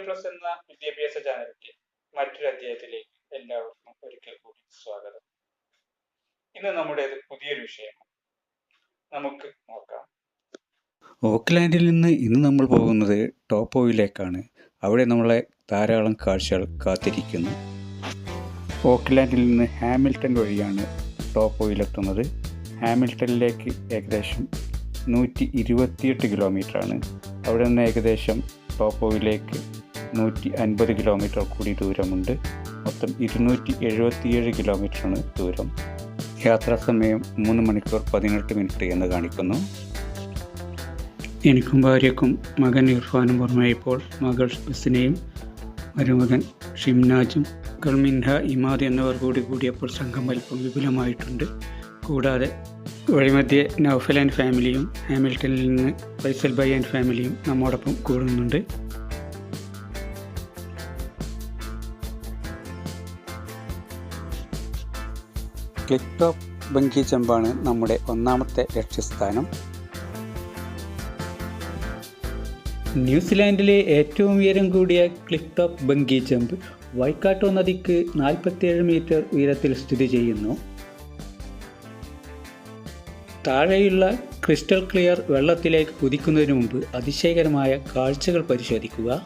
Plus എന്ന വിദ്യാഭ്യാസ ചാനലിന്റെ മറ്റൊരു അധ്യായത്തിലേക്ക് എല്ലാവർക്കും ഒരിക്കൽ കൂടി സ്വാഗതം. ഇന്ന് നമ്മുടെ പുതിയൊരു വിഷയമാണ്. നമുക്ക് നോക്കാം. ഓക്ക്ലാൻഡിൽ നിന്ന് ഇന്ന് നമ്മൾ പോകുന്നത് ടോപ്പോയിലേക്കാണ്. അവിടെ നമ്മളെ ധാരാളം കാഴ്ചകൾ കാത്തിരിക്കുന്നു. ഓക്ക്ലാൻഡിൽ നിന്ന് ഹാമിൽട്ടൺ വഴിയാണ് ടോപ്പോയിലെത്തുന്നത്. ഹാമിൽട്ടണിലേക്ക് ഏകദേശം 128 കിലോമീറ്ററാണ്. അവിടെ നിന്ന് ഏകദേശം ടോപ്പോയിലേക്ക് 150 കിലോമീറ്റർ കൂടി ദൂരമുണ്ട്. മൊത്തം 277 കിലോമീറ്ററാണ് ദൂരം. യാത്രാ സമയം 3 മണിക്കൂർ 18 മിനിറ്റ് എന്ന് കാണിക്കുന്നു. എനിക്കും ഭാര്യയ്ക്കും മകൻ ഇർഫാനും പുറമേപ്പോൾ മകൾ ഹുസ്നയും മരുമകൻ ഷിംനാജും ഗൾമിൻഹ ഇമാദ് എന്നിവർ കൂടിയപ്പോൾ സംഘം വലിപ്പം വിപുലമായിട്ടുണ്ട്. കൂടാതെ വഴിമധ്യേ നൗഫൽ ആൻഡ് ഫാമിലിയും ഹാമിൽട്ടണിൽ നിന്ന് ഫൈസൽ ഭായ് ആൻഡ് ഫാമിലിയും നമ്മോടൊപ്പം കൂടുന്നുണ്ട്. ക്ലിക്ക് ടോപ്പ് ബംഗി ജമ്പാണ് നമ്മുടെ ഒന്നാമത്തെ ലക്ഷ്യസ്ഥാനം. ന്യൂസിലാൻഡിലെ ഏറ്റവും ഉയരം കൂടിയ ക്ലിക്ക് ടോപ്പ് ബംഗി ജമ്പ് വൈക്കാട്ടോ നദിക്ക് 47 മീറ്റർ ഉയരത്തിൽ സ്ഥിതി ചെയ്യുന്നു. താഴെയുള്ള ക്രിസ്റ്റൽ ക്ലിയർ വെള്ളത്തിലേക്ക് കുതിക്കുന്നതിന് മുമ്പ് അതിശയകരമായ കാഴ്ചകൾ പരിശോധിക്കുക.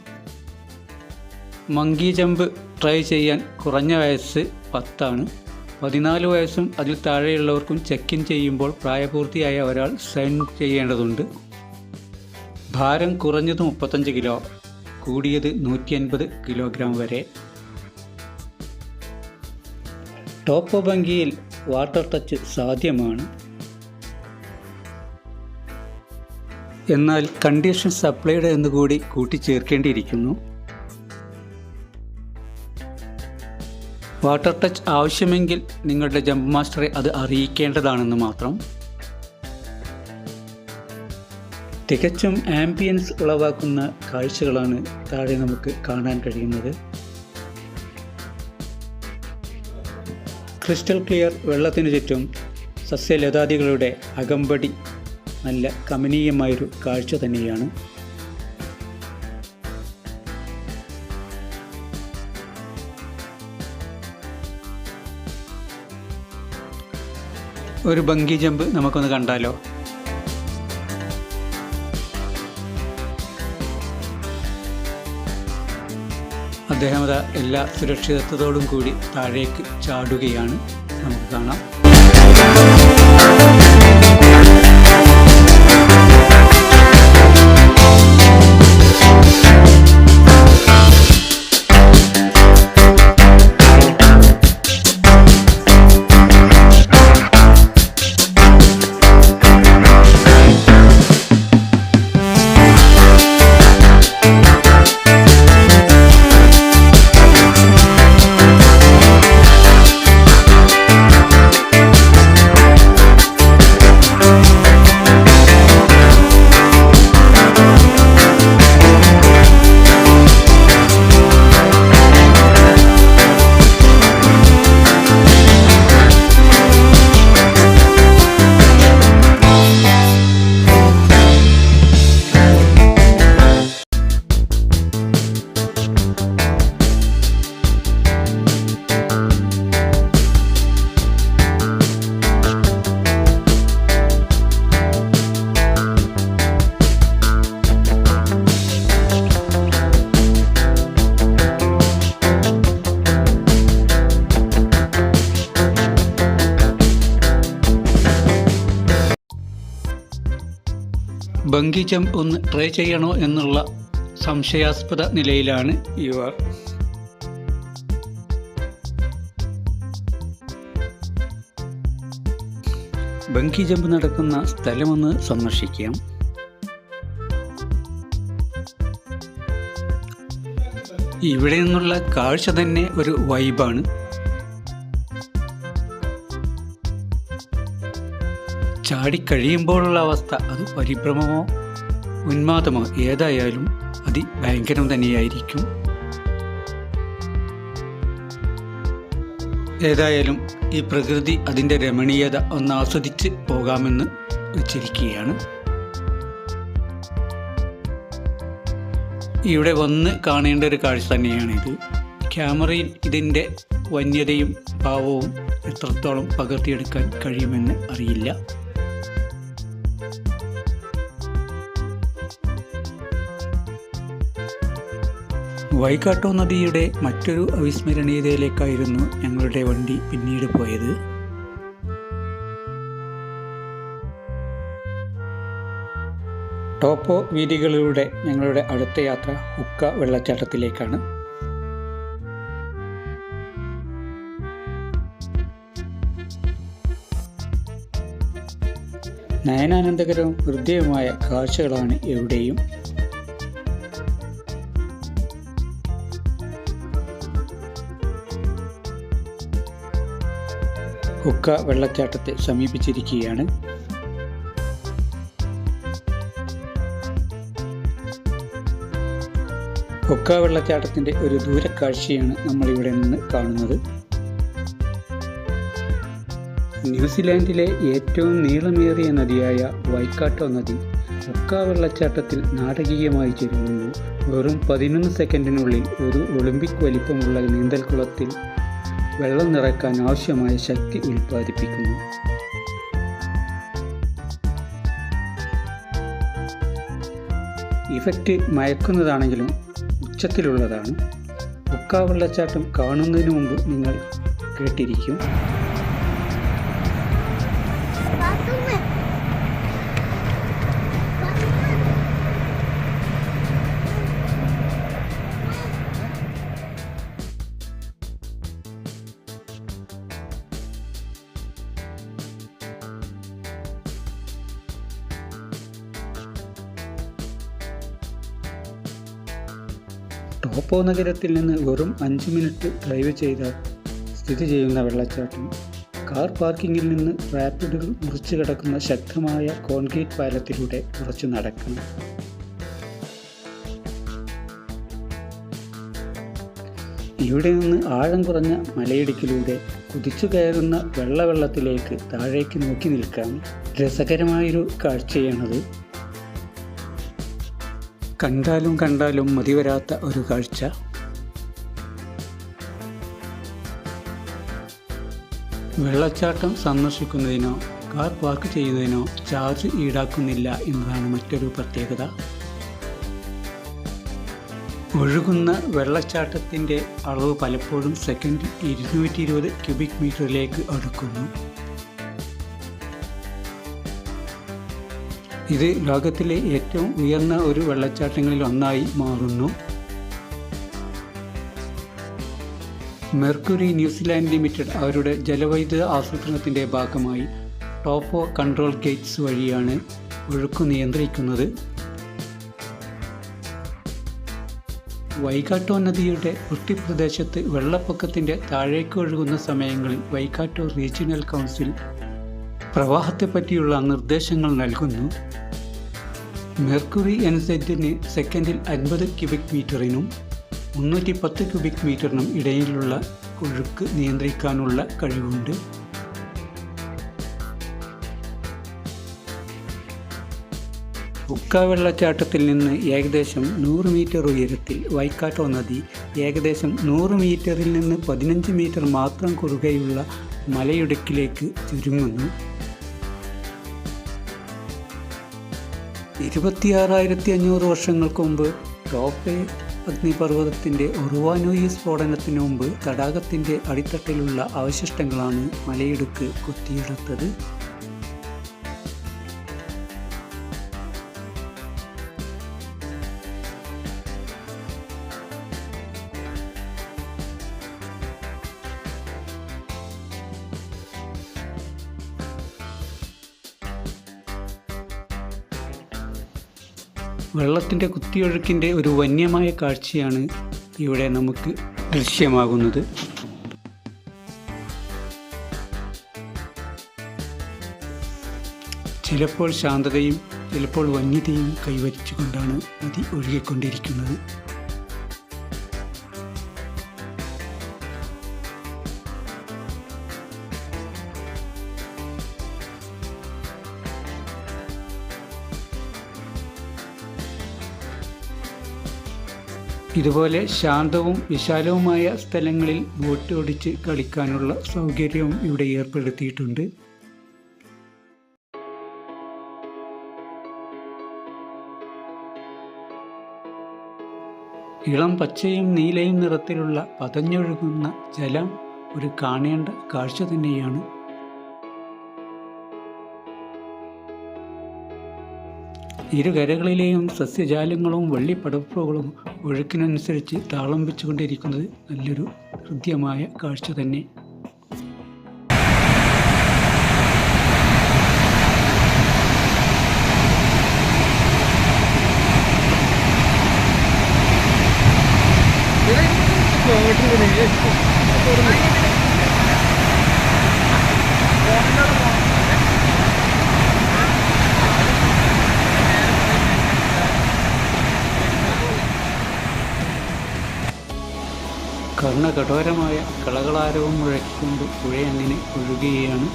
മങ്കി ജമ്പ് ട്രൈ ചെയ്യാൻ കുറഞ്ഞ വയസ്സ് 10 ആണ്. 14 വയസ്സും അതിൽ താഴെയുള്ളവർക്കും ചെക്ക് ഇൻ ചെയ്യുമ്പോൾ പ്രായപൂർത്തിയായ ഒരാൾ സൈൻ ചെയ്യേണ്ടതുണ്ട്. ഭാരം കുറഞ്ഞത് 35 കിലോ, കൂടിയത് 150 കിലോഗ്രാം വരെ. ടോപ്പോ ബംഗിയിൽ വാട്ടർ ടച്ച് സാധ്യമാണ്. എന്നാൽ കണ്ടീഷൻ സപ്ലൈഡ് എന്നുകൂടി കൂട്ടിച്ചേർക്കേണ്ടിയിരിക്കുന്നു. വാട്ടർ ടച്ച് ആവശ്യമെങ്കിൽ നിങ്ങളുടെ ജമ്പ് മാസ്റ്ററെ അത് അറിയിക്കേണ്ടതാണെന്ന് മാത്രം. തികച്ചും ആംബിയൻസ് ഉളവാക്കുന്ന കാഴ്ചകളാണ് താഴെ നമുക്ക് കാണാൻ കഴിയുന്നത്. ക്രിസ്റ്റൽ ക്ലിയർ വെള്ളത്തിനു ചുറ്റും സസ്യലതാദികളുടെ അകമ്പടി നല്ല കമനീയമായൊരു കാഴ്ച തന്നെയാണ്. ഒരു ബംഗി ജമ്പ് നമുക്കൊന്ന് കണ്ടാലോ? അദ്ദേഹം എല്ലാ സുരക്ഷിതത്വത്തോടും കൂടി താഴേക്ക് ചാടുകയാണ്. നമുക്ക് കാണാം. ബംഗി ജമ്പ് ഒന്ന് ട്രൈ ചെയ്യണോ എന്നുള്ള സംശയാസ്പദ നിലയിലാണ് ഇവർ. ബംഗി ജമ്പ് നടക്കുന്ന സ്ഥലമൊന്ന് സന്ദർശിക്കാം. ഇവിടെ നിന്നുള്ള കാഴ്ച തന്നെ ഒരു വൈബാണ്. ചാടിക്കഴിയുമ്പോഴുള്ള അവസ്ഥ അത് പരിഭ്രമമോ ഉന്മാദമോ ഏതായാലും അതിഭയങ്കരം തന്നെയായിരിക്കും. ഏതായാലും ഈ പ്രകൃതി അതിൻ്റെ രമണീയത ഒന്ന് ആസ്വദിച്ച് പോകാമെന്ന് വെച്ചിരിക്കുകയാണ്. ഇവിടെ വന്ന് കാണേണ്ട ഒരു കാഴ്ച തന്നെയാണിത്. ക്യാമറയിൽ ഇതിൻ്റെ വന്യതയും ഭാവവും എത്രത്തോളം പകർത്തിയെടുക്കാൻ കഴിയുമെന്ന് അറിയില്ല. വൈകാട്ടോ നദിയുടെ മറ്റൊരു അവിസ്മരണീയതയിലേക്കായിരുന്നു ഞങ്ങളുടെ വണ്ടി പിന്നീട് പോയത്. ടോപ്പോ വീഥികളിലൂടെ ഞങ്ങളുടെ അടുത്ത യാത്ര ഹുക്ക വെള്ളച്ചാട്ടത്തിലേക്കാണ്. നയനാനന്ദകരവും ഹൃദ്യവുമായ കാഴ്ചകളാണ് എവിടെയും. ഹുക്ക വെള്ളച്ചാട്ടത്തെ സമീപിച്ചിരിക്കുകയാണ്. ഹുക്ക വെള്ളച്ചാട്ടത്തിൻ്റെ ഒരു ദൂരക്കാഴ്ചയാണ് നമ്മളിവിടെ നിന്ന് കാണുന്നത്. ന്യൂസിലാൻഡിലെ ഏറ്റവും നീളമേറിയ നദിയായ വൈക്കാട്ടോ നദി ഹുക്ക വെള്ളച്ചാട്ടത്തിൽ നാടകീയമായി ചുരുങ്ങുന്നു. വെറും 11 സെക്കൻഡിനുള്ളിൽ ഒരു ഒളിമ്പിക് വലിപ്പമുള്ള നീന്തൽക്കുളത്തിൽ വെള്ളം നിറയ്ക്കാൻ ആവശ്യമായ ശക്തി ഉൽപ്പാദിപ്പിക്കുന്നു. ഇഫക്റ്റ് മയക്കുന്നതാണെങ്കിലും ഉച്ചത്തിലുള്ളതാണ്. ഹുക്ക വെള്ളച്ചാട്ടം കാണുന്നതിന് മുമ്പ് നിങ്ങൾ കേട്ടിരിക്കും. ടോപ്പോ നഗരത്തിൽ നിന്ന് വെറും 5 മിനിറ്റ് ഡ്രൈവ് ചെയ്താൽ സ്ഥിതി ചെയ്യുന്ന വെള്ളച്ചാട്ടം കാർ പാർക്കിങ്ങിൽ നിന്ന് റാപ്പിഡുകൾ മുറിച്ചു കിടക്കുന്ന ശക്തമായ കോൺക്രീറ്റ് പാലത്തിലൂടെ കുറച്ചു നടക്കണം. ഇവിടെ നിന്ന് ആഴം കുറഞ്ഞ മലയിടുക്കിലൂടെ കുതിച്ചു കയറുന്ന വെള്ളത്തിലേക്ക് താഴേക്ക് നോക്കി നിൽക്കാം. രസകരമായൊരു കാഴ്ചയാണത്. കണ്ടാലും മതിവരാത്ത ഒരു കാഴ്ച. വെള്ളച്ചാട്ടം സന്ദർശിക്കുന്നതിനോ കാർ പാർക്ക് ചെയ്യുന്നതിനോ ചാർജ് ഈടാക്കുന്നില്ല എന്നതാണ് മറ്റൊരു പ്രത്യേകത. ഒഴുകുന്ന വെള്ളച്ചാട്ടത്തിൻ്റെ അളവ് പലപ്പോഴും സെക്കൻഡിൽ 220 ക്യൂബിക് മീറ്ററിലേക്ക് അടുക്കുന്നു. ഇത് ലോകത്തിലെ ഏറ്റവും ഉയർന്ന ഒരു വെള്ളച്ചാട്ടങ്ങളിൽ ഒന്നായി മാറുന്നു. മെർക്കുറി ന്യൂസിലാൻഡ് ലിമിറ്റഡ് അവരുടെ ജലവൈദ്യുത ആസൂത്രണത്തിൻ്റെ ഭാഗമായി ടോപ്പോ കൺട്രോൾ ഗേറ്റ്സ് വഴിയാണ് ഒഴുക്ക് നിയന്ത്രിക്കുന്നത്. വൈകാട്ടോ നദിയുടെ വൃഷ്ടിപ്രദേശത്ത് വെള്ളപ്പൊക്കത്തിൻ്റെ താഴേക്ക് ഒഴുകുന്ന സമയങ്ങളിൽ വൈകാട്ടോ റീജിയണൽ കൗൺസിൽ പ്രവാഹത്തെപ്പറ്റിയുള്ള നിർദ്ദേശങ്ങൾ നൽകുന്നു. മെർക്കുറി NZന് സെക്കൻഡിൽ 50 ക്യൂബിക് മീറ്ററിനും 310 ക്യൂബിക് മീറ്ററിനും ഇടയിലുള്ള ഒഴുക്ക് നിയന്ത്രിക്കാനുള്ള കഴിവുണ്ട്. ഹുക്ക വെള്ളച്ചാട്ടത്തിൽ നിന്ന് ഏകദേശം 100 മീറ്റർ ഉയരത്തിൽ വൈക്കാട്ടോ നദി ഏകദേശം 100 മീറ്ററിൽ നിന്ന് 15 മീറ്റർ മാത്രം കുറുകെയുള്ള മലയിടുക്കിലേക്ക് ചുരുങ്ങുന്നു. 26,500 വർഷങ്ങൾക്ക് മുമ്പ് ടോപ്പേ അഗ്നിപർവ്വതത്തിൻ്റെ ഒറുവാനുയി സ്ഫോടനത്തിന് മുമ്പ് തടാകത്തിൻ്റെ അടിത്തട്ടിലുള്ള അവശിഷ്ടങ്ങളാണ് മലയിടുക്ക് കൊത്തിയെടുത്തത്. വെള്ളത്തിൻ്റെ കുത്തിയൊഴുക്കിൻ്റെ ഒരു വന്യമായ കാഴ്ചയാണ് ഇവിടെ നമുക്ക് ദൃശ്യമാകുന്നത്. ചിലപ്പോൾ ശാന്തതയും ചിലപ്പോൾ വന്യതയും കൈവരിച്ചുകൊണ്ടാണ് നദി ഒഴുകിക്കൊണ്ടിരിക്കുന്നത്. ഇതുപോലെ ശാന്തവും വിശാലവുമായ സ്ഥലങ്ങളിൽ ബോട്ട് ഓടിച്ച് കളിക്കാനുള്ള സൗകര്യവും ഇവിടെ ഏർപ്പെടുത്തിയിട്ടുണ്ട്. ഇളം പച്ചയും നീലയും നിറത്തിലുള്ള പതഞ്ഞൊഴുകുന്ന ജലം ഒരു കാണേണ്ട കാഴ്ച തന്നെയാണ്. ഇരുകരകളിലെയും സസ്യജാലങ്ങളും വള്ളിപ്പടർപ്പുകളും ഒഴുക്കിനനുസരിച്ച് താളം വെച്ചുകൊണ്ടിരിക്കുന്നത് നല്ലൊരു ഹൃദ്യമായ കാഴ്ച തന്നെ. കർണകഠോരമായ കളകളാരവും മുഴക്കിക്കൊണ്ട് പുഴയങ്ങനെ ഒഴുകുകയാണ്.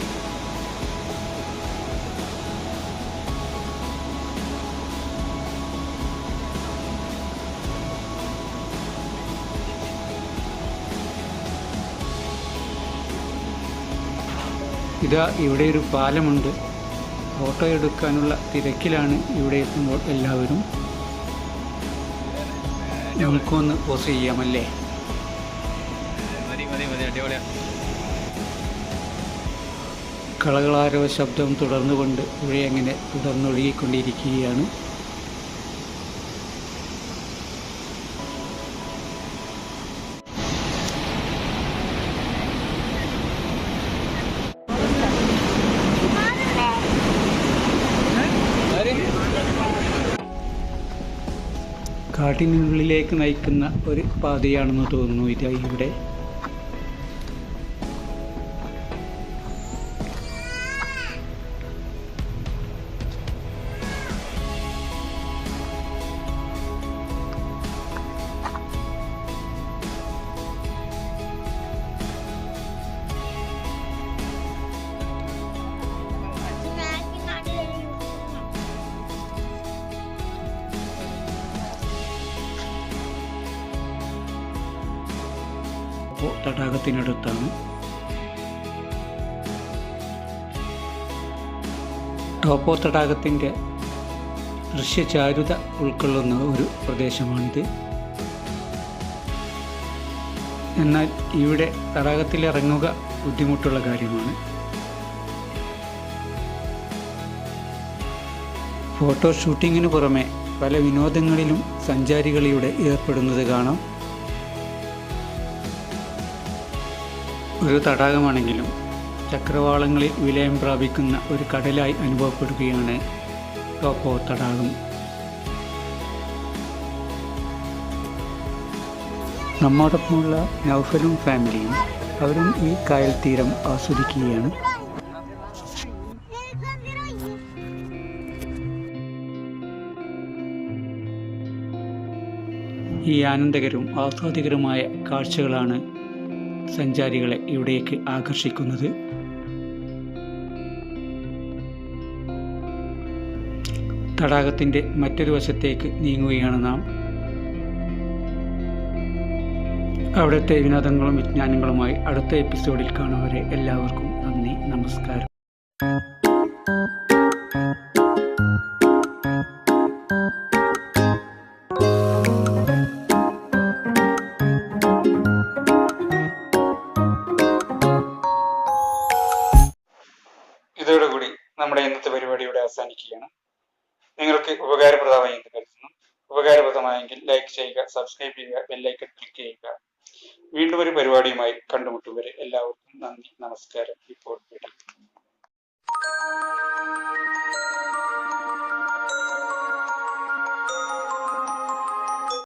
ഇതാ ഇവിടെ ഒരു പാലമുണ്ട്. ഫോട്ടോ എടുക്കാനുള്ള തിരക്കിലാണ് ഇവിടെ എത്തുമ്പോൾ എല്ലാവരും. നമുക്കൊന്ന് പോസ് ചെയ്യാമല്ലേ? കളകളാരവ ശബ്ദം തുടർന്നുകൊണ്ട് പുഴയങ്ങനെ തുടർന്നൊഴുകിക്കൊണ്ടിരിക്കുകയാണ്. കാട്ടിനുള്ളിലേക്ക് നയിക്കുന്ന ഒരു പാതയാണെന്ന് തോന്നുന്നു ഇത് ഇവിടെ. തടാകത്തിനടുത്താണ്. ടോപ്പോ തടാകത്തിൻ്റെ ദൃശ്യചാരുത ഉൾക്കൊള്ളുന്ന ഒരു പ്രദേശമാണിത്. എന്നാൽ ഇവിടെ തടാകത്തിലിറങ്ങുക ബുദ്ധിമുട്ടുള്ള കാര്യമാണ്. ഫോട്ടോ ഷൂട്ടിങ്ങിന് പുറമെ പല വിനോദങ്ങളിലും സഞ്ചാരികൾ ഇവിടെ ഏർപ്പെടുന്നത് കാണാം. ഒരു തടാകമാണെങ്കിലും ചക്രവാളങ്ങളിൽ വിലയം പ്രാപിക്കുന്ന ഒരു കടലായി അനുഭവപ്പെടുകയാണ് ടോപ്പോ തടാകം. നമ്മോടൊപ്പമുള്ള നൗഫലും ഫാമിലിയും അവരും ഈ കായൽ തീരം ആസ്വദിക്കുകയാണ്. ഈ ആനന്ദകരവും ആസ്വാദികരമായ കാഴ്ചകളാണ് സഞ്ചാരികളെ ഇവിടേക്ക് ആകർഷിക്കുന്നത്. തടാകത്തിൻ്റെ മറ്റൊരു വശത്തേക്ക് നീങ്ങുകയാണ് നാം. അവിടുത്തെ വിനോദങ്ങളും വിജ്ഞാനങ്ങളുമായി അടുത്ത എപ്പിസോഡിൽ കാണുവരെ എല്ലാവർക്കും നന്ദി, നമസ്കാരം. ഇതോടുകൂടി നമ്മുടെ ഇന്നത്തെ പരിപാടി ഇവിടെ അവസാനിക്കുകയാണ്. നിങ്ങൾക്ക് ഉപകാരപ്രദമായി എന്ന് കരുതുന്നു. ഉപകാരപ്രദമായെങ്കിൽ ലൈക്ക് ചെയ്യുക, സബ്സ്ക്രൈബ് ചെയ്യുക, ബെല്ലൈക്കൺ ക്ലിക്ക് ചെയ്യുക. വീണ്ടും ഒരു പരിപാടിയുമായി കണ്ടുമുട്ടും വരെ എല്ലാവർക്കും നന്ദി, നമസ്കാരം. ഇപ്പോൾ വിടാം.